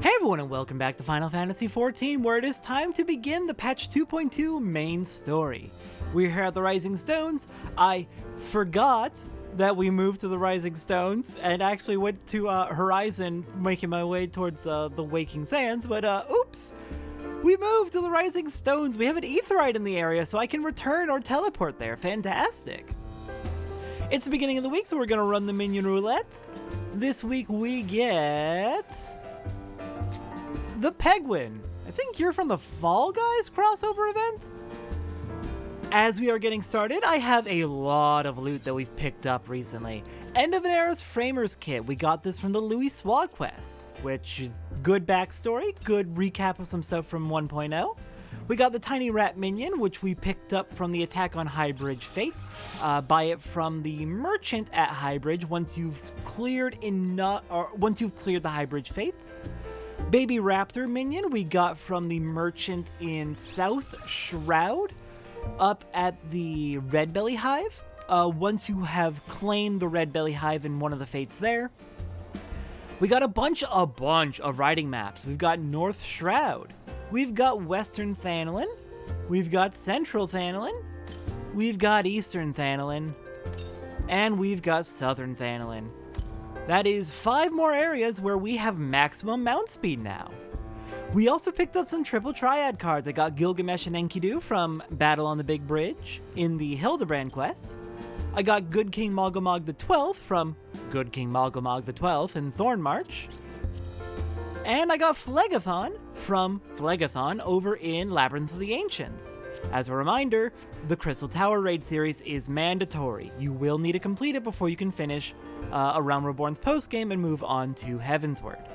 Hey everyone, and welcome back to Final Fantasy XIV, where it is time to begin the patch 2.2 main story. We're here at the Rising Stones. I forgot that we moved to the Rising Stones and actually went to Horizon, making my way towards the Waking Sands, but oops! We moved to the Rising Stones. We have an Aetheryte in the area, so I can return or teleport there. Fantastic! It's the beginning of the week, so we're gonna run the minion roulette. This week we get the Penguin. I think you're from the Fall Guys crossover event? As we are getting started, I have a lot of loot that we've picked up recently. End of an Era's Framers Kit. We got this from the Louis Swag quest, which is good backstory, good recap of some stuff from 1.0. We got the Tiny Rat Minion, which we picked up from the Attack on Highbridge Fate. Buy it from the merchant at Highbridge once you've cleared the Highbridge Fates. Baby Raptor Minion we got from the merchant in South Shroud up at the Red Belly Hive. Once you have claimed the Red Belly Hive in one of the fates there. We got a bunch of riding maps. We've got North Shroud. We've got Western Thanalin. We've got Central Thanalin. We've got Eastern Thanalin. And we've got Southern Thanalin. That is 5 more areas where we have maximum mount speed now. We also picked up some triple triad cards. I got Gilgamesh and Enkidu from Battle on the Big Bridge in the Hildebrand quests. I got Good King Malgamog the 12th from Good King Malgamog the 12th in Thorn March. And I got Phlegathon from Phlegathon over in Labyrinth of the Ancients. As a reminder, the Crystal Tower raid series is mandatory. You will need to complete it before you can finish A Realm Reborn's postgame and move on to Heavensward.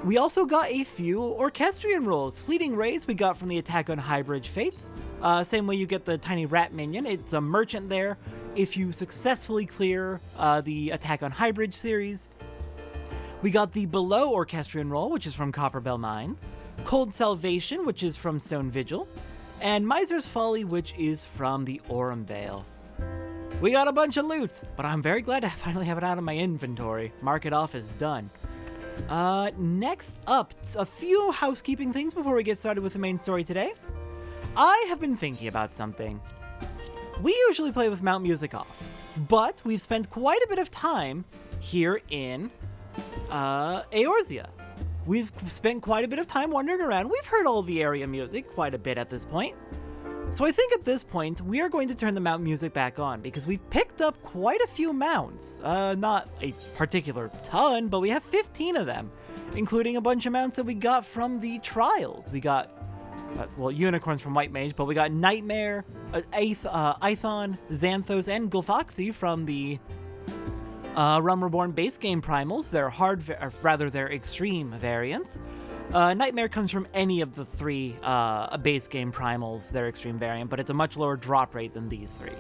We also got a few Orchestrion rolls. Fleeting Rays we got from the Attack on Highbridge Fates. Same way you get the Tiny Rat Minion. It's a merchant there. If you successfully clear the Attack on Highbridge series. We got the Below Orchestrion roll, which is from Copperbell Mines. Cold Salvation, which is from Stone Vigil. And Miser's Folly, which is from the Aurum Vale. We got a bunch of loot, but I'm very glad to finally have it out of my inventory. Mark it off as done. Next up, a few housekeeping things before we get started with the main story today. I have been thinking about something. We usually play with mount music off, but we've spent quite a bit of time here in Eorzea. We've spent quite a bit of time wandering around. We've heard all the area music quite a bit at this point. So I think at this point, we are going to turn the mount music back on because we've picked up quite a few mounts. Not a particular ton, but we have 15 of them, including a bunch of mounts that we got from the trials. We got, unicorns from White Mage, but we got Nightmare, Ithon, Xanthos, and Gulfoxy from the Realm Reborn base game primals, their extreme variants. Nightmare comes from any of the 3 base game primals, their extreme variant, but it's a much lower drop rate than these 3.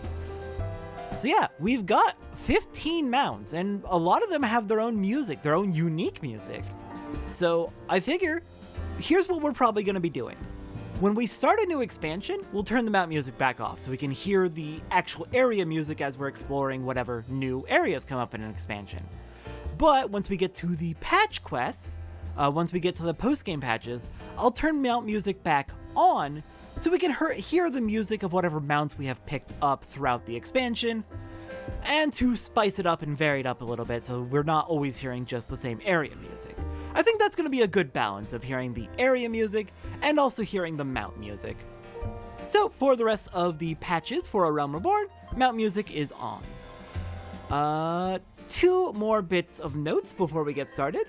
So yeah, we've got 15 mounts, and a lot of them have their own music, their own unique music. So I figure, here's what we're probably going to be doing. When we start a new expansion, we'll turn the mount music back off so we can hear the actual area music as we're exploring whatever new areas come up in an expansion. But once we get to the patch quests, once we get to the post-game patches, I'll turn mount music back on so we can hear the music of whatever mounts we have picked up throughout the expansion, and to spice it up and vary it up a little bit so we're not always hearing just the same area music. I think that's going to be a good balance of hearing the area music and also hearing the mount music. So for the rest of the patches for A Realm Reborn, mount music is on. 2 more bits of notes before we get started.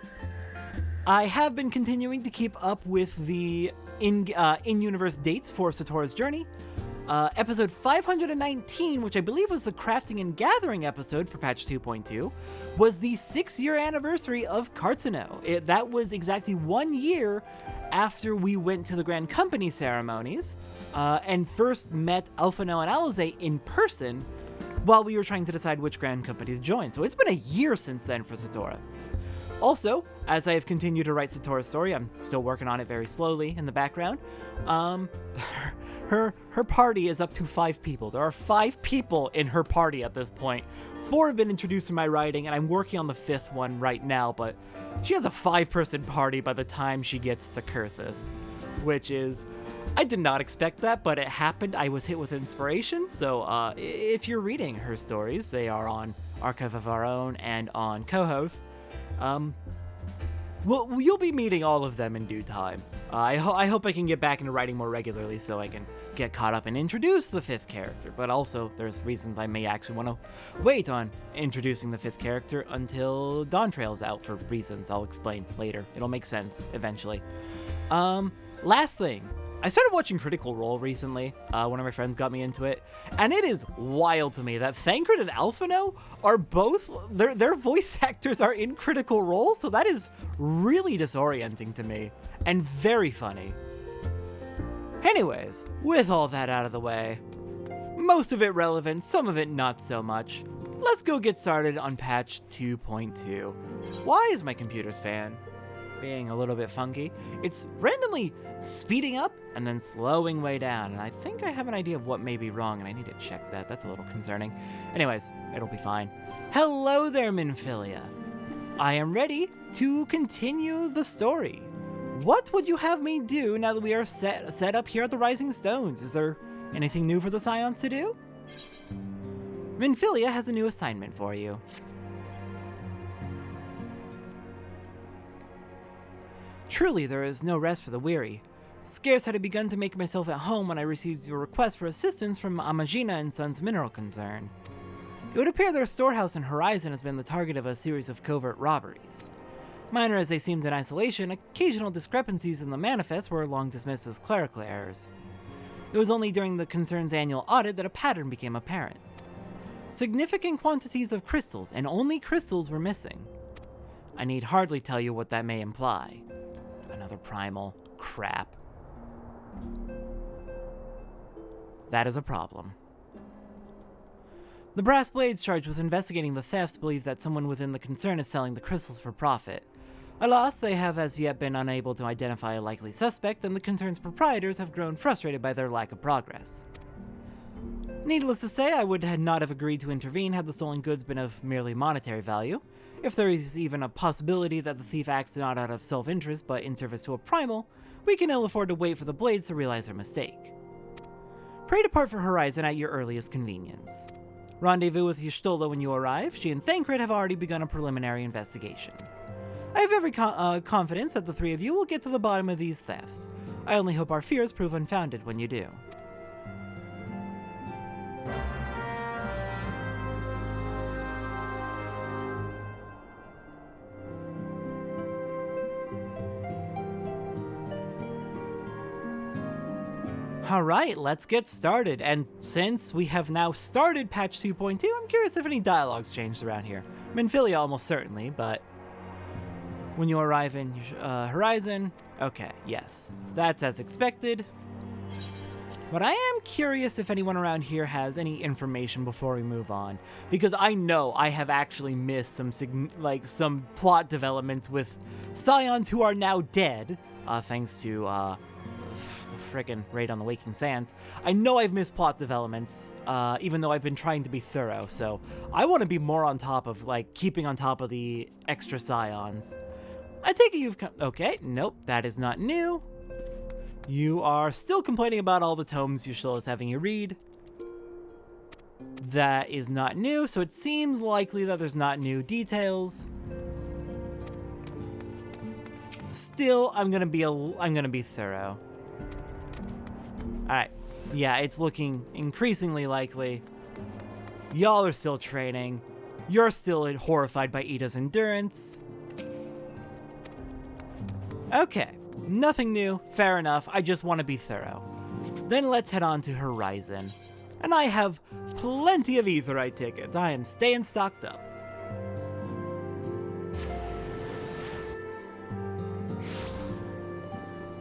I have been continuing to keep up with the in-universe dates for Satora's Journey. Episode 519, which I believe was the Crafting and Gathering episode for patch 2.2, was the 6-year anniversary of Cartano. That was exactly 1 year after we went to the Grand Company ceremonies and first met Alphonel and Alize in person while we were trying to decide which Grand Company to join. So it's been a year since then for Satora. Also, as I have continued to write Satora's story, I'm still working on it very slowly in the background. Her party is up to 5 people. There are 5 people in her party at this point. 4 have been introduced in my writing, and I'm working on the 5th one right now, but she has a 5-person party by the time she gets to Kurthus, which is... I did not expect that, but it happened. I was hit with inspiration, so if you're reading her stories, they are on Archive of Our Own and on Co-Host. Well, you'll be meeting all of them in due time. I hope I can get back into writing more regularly so I can get caught up and introduce the 5th character, but also there's reasons I may actually want to wait on introducing the 5th character until Dawntrail's out for reasons I'll explain later. It'll make sense eventually. Last thing. I started watching Critical Role recently. One of my friends got me into it, and it is wild to me that Thancred and Alphino are both, their voice actors are in Critical Role, so that is really disorienting to me, and very funny. Anyways, with all that out of the way, most of it relevant, some of it not so much, let's go get started on patch 2.2. Why is my computer's fan being a little bit funky? It's randomly speeding up and then slowing way down, and I think I have an idea of what may be wrong, and I need to check that. That's a little concerning. Anyways, it'll be fine. Hello there, Minfilia. I am ready to continue the story. What would you have me do now that we are set up here at the Rising Stones? Is there anything new for the Scions to do? Minfilia has a new assignment for you. Truly, there is no rest for the weary. Scarce had I begun to make myself at home when I received your request for assistance from Amagina and Sons Mineral Concern. It would appear their storehouse in Horizon has been the target of a series of covert robberies. Minor as they seemed in isolation, occasional discrepancies in the manifest were long dismissed as clerical errors. It was only during the Concern's annual audit that a pattern became apparent. Significant quantities of crystals, and only crystals, were missing. I need hardly tell you what that may imply. Another primal. Crap. That is a problem. The Brass Blades charged with investigating the thefts believe that someone within the concern is selling the crystals for profit. Alas, they have as yet been unable to identify a likely suspect, and the concern's proprietors have grown frustrated by their lack of progress. Needless to say, I would not have agreed to intervene had the stolen goods been of merely monetary value. If there is even a possibility that the thief acts not out of self-interest but in service to a primal, we can ill afford to wait for the Blades to realize their mistake. Pray depart for Horizon at your earliest convenience. Rendezvous with Y'shtola when you arrive. She and Thancred have already begun a preliminary investigation. I have every confidence that the three of you will get to the bottom of these thefts. I only hope our fears prove unfounded when you do. Alright, let's get started, and since we have now started patch 2.2, I'm curious if any dialogue's changed around here. Minfilia almost certainly, but when you arrive in Horizon, okay, yes, that's as expected. But I am curious if anyone around here has any information before we move on, because I know I have actually missed some plot developments with Scions who are now dead, thanks to frickin' raid on the Waking Sands. I know I've missed plot developments, even though I've been trying to be thorough, so I want to be more on top of, keeping on top of the extra Scions. I take it you've okay, nope, that is not new. You are still complaining about all the tomes Y'shtola is having you read. That is not new, so it seems likely that there's not new details. Still, I'm gonna be thorough. Alright, yeah, it's looking increasingly likely. Y'all are still training. You're still horrified by Ida's endurance. Okay, nothing new, fair enough, I just want to be thorough. Then let's head on to Horizon. And I have plenty of Aetheryte tickets, I am staying stocked up.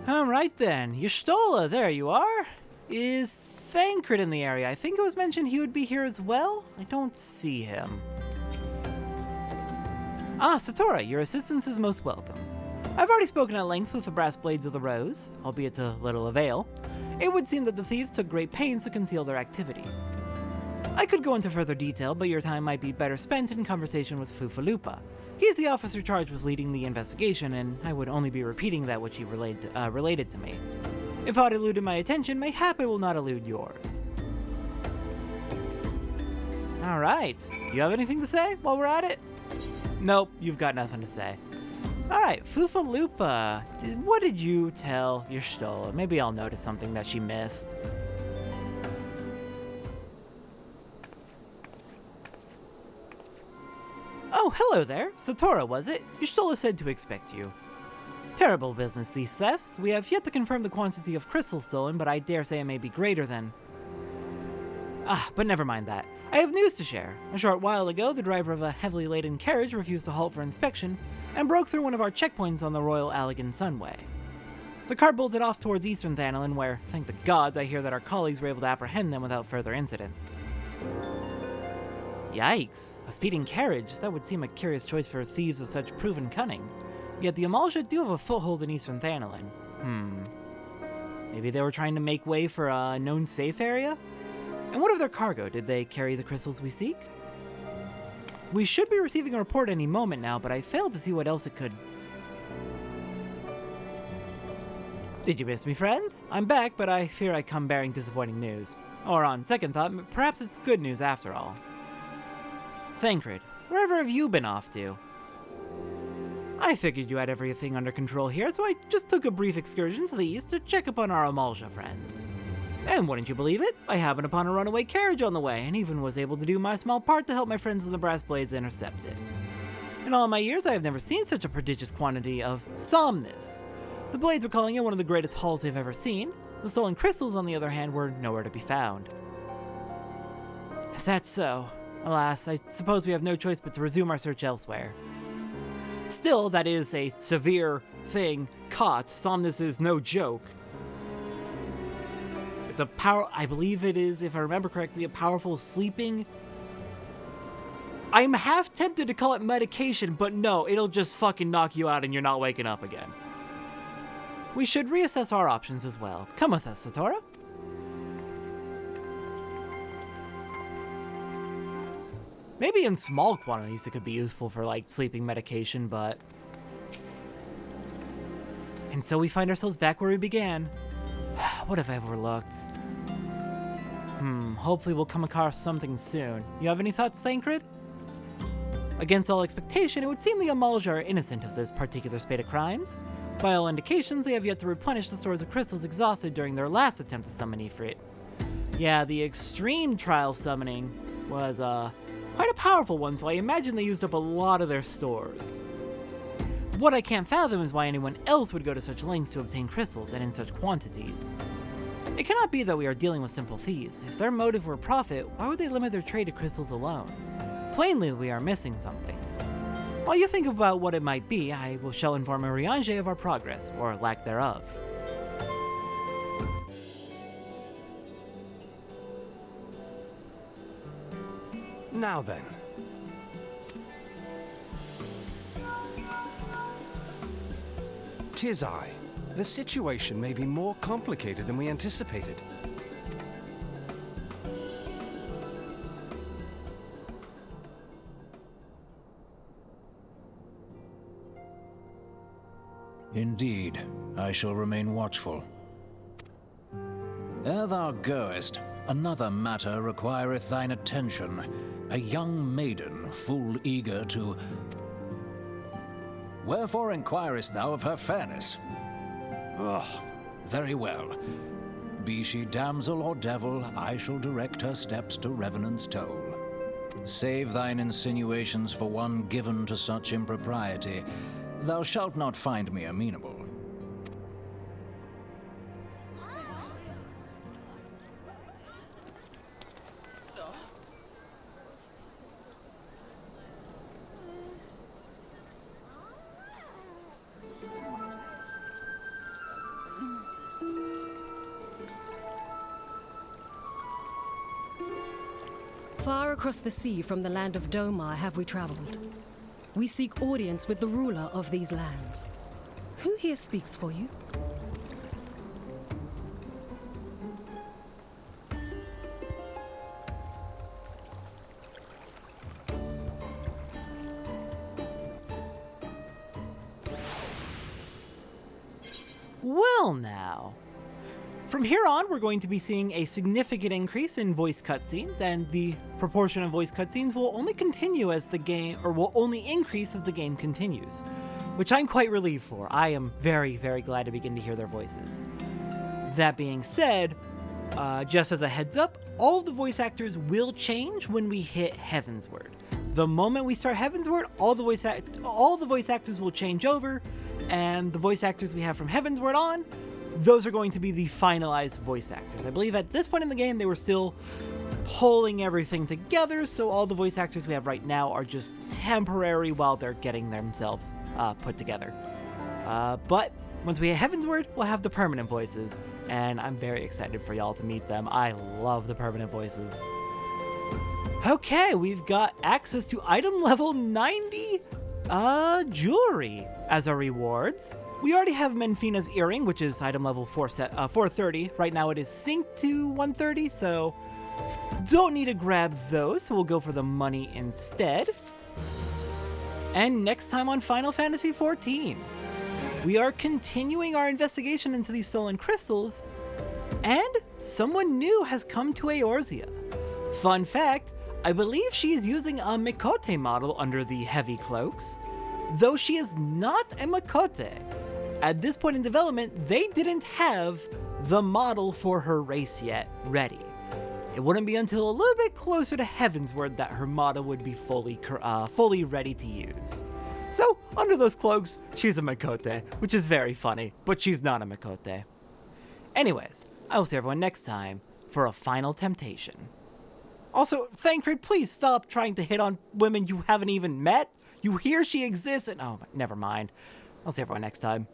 Alright then, Y'shtola, there you are. Is Thancred in the area? I think it was mentioned he would be here as well? I don't see him. Ah, Satora, your assistance is most welcome. I've already spoken at length with the Brass Blades of the Rose, albeit to little avail. It would seem that the thieves took great pains to conceal their activities. I could go into further detail, but your time might be better spent in conversation with Fufalupa. He's the officer charged with leading the investigation, and I would only be repeating that which he related to me. If aught eluded my attention, mayhap it will not elude yours. Alright, you have anything to say while we're at it? Nope, you've got nothing to say. Alright, Fufalupa, what did you tell your Stola? Maybe I'll notice something that she missed. Oh, hello there. Satora, was it? Your Stola said to expect you. Terrible business, these thefts. We have yet to confirm the quantity of crystals stolen, but I dare say it may be greater than... but never mind that. I have news to share. A short while ago, the driver of a heavily laden carriage refused to halt for inspection and broke through one of our checkpoints on the Royal Allegan Sunway. The car bolted off towards Eastern Thanalin, where, thank the gods, I hear that our colleagues were able to apprehend them without further incident. Yikes, a speeding carriage. That would seem a curious choice for thieves of such proven cunning. Yet the Amalja do have a foothold in Eastern Thanalin. Maybe they were trying to make way for a known safe area? And what of their cargo? Did they carry the crystals we seek? We should be receiving a report any moment now, but I failed to see what else it could... Did you miss me, friends? I'm back, but I fear I come bearing disappointing news. Or on second thought, perhaps it's good news after all. Thancred, wherever have you been off to? I figured you had everything under control here, so I just took a brief excursion to the east to check up on our Amalja friends. And wouldn't you believe it, I happened upon a runaway carriage on the way, and even was able to do my small part to help my friends in the Brass Blades intercept it. In all my years, I have never seen such a prodigious quantity of somnus. The Blades were calling it one of the greatest hauls they've ever seen. The stolen crystals, on the other hand, were nowhere to be found. Is that so? Alas, I suppose we have no choice but to resume our search elsewhere. Still, that is a severe thing caught. Somnus is no joke. It's a I believe it is, if I remember correctly, a powerful sleeping... I'm half tempted to call it medication, but no, it'll just fucking knock you out and you're not waking up again. We should reassess our options as well. Come with us, Satora. Maybe in small quantities it could be useful for, like, sleeping medication, but... And so we find ourselves back where we began. What have I overlooked? Hopefully we'll come across something soon. You have any thoughts, Thancred? Against all expectation, it would seem the Amalja are innocent of this particular spate of crimes. By all indications, they have yet to replenish the stores of crystals exhausted during their last attempt to summon Ifrit. Yeah, the extreme trial summoning was, quite a powerful one, so I imagine they used up a lot of their stores. What I can't fathom is why anyone else would go to such lengths to obtain crystals, and in such quantities. It cannot be that we are dealing with simple thieves. If their motive were profit, why would they limit their trade to crystals alone? Plainly, we are missing something. While you think about what it might be, I shall inform Urianger of our progress, or lack thereof. Now then. Tis I. The situation may be more complicated than we anticipated. Indeed, I shall remain watchful. Ere thou goest, another matter requireth thine attention. A young maiden, full eager to... Wherefore inquirest thou of her fairness? Very well. Be she damsel or devil, I shall direct her steps to Revenant's Toll. Save thine insinuations for one given to such impropriety. Thou shalt not find me amenable. Far across the sea from the land of Domar have we traveled. We seek audience with the ruler of these lands. Who here speaks for you? From here on, we're going to be seeing a significant increase in voice cutscenes, and the proportion of voice cutscenes will only continue as the game, or will only increase as the game continues, which I'm quite relieved for. I am very, very glad to begin to hear their voices. That being said, just as a heads up, all of the voice actors will change when we hit Heavensward. The moment we start Heavensward, all the voice actors will change over, and the voice actors we have from Heavensward on, those are going to be the finalized voice actors. I believe at this point in the game, they were still pulling everything together, so all the voice actors we have right now are just temporary while they're getting themselves put together. But once we hit Heavensward, we'll have the permanent voices, and I'm very excited for y'all to meet them. I love the permanent voices. Okay, we've got access to item level 90 jewelry as our rewards. We already have Menfina's earring, which is item level 430. Right now it is synced to 130, so don't need to grab those, so we'll go for the money instead. And next time on Final Fantasy XIV, we are continuing our investigation into these stolen crystals, and someone new has come to Eorzea. Fun fact, I believe she is using a Mikote model under the heavy cloaks, though she is not a Mikote. At this point in development, they didn't have the model for her race yet ready. It wouldn't be until a little bit closer to Heavensward that her model would be fully ready to use. So, under those cloaks, she's a Mikote, which is very funny, but she's not a Mikote. Anyways, I will see everyone next time for a final temptation. Also, Thancred, please stop trying to hit on women you haven't even met. You hear she exists and oh, never mind. I'll see everyone next time.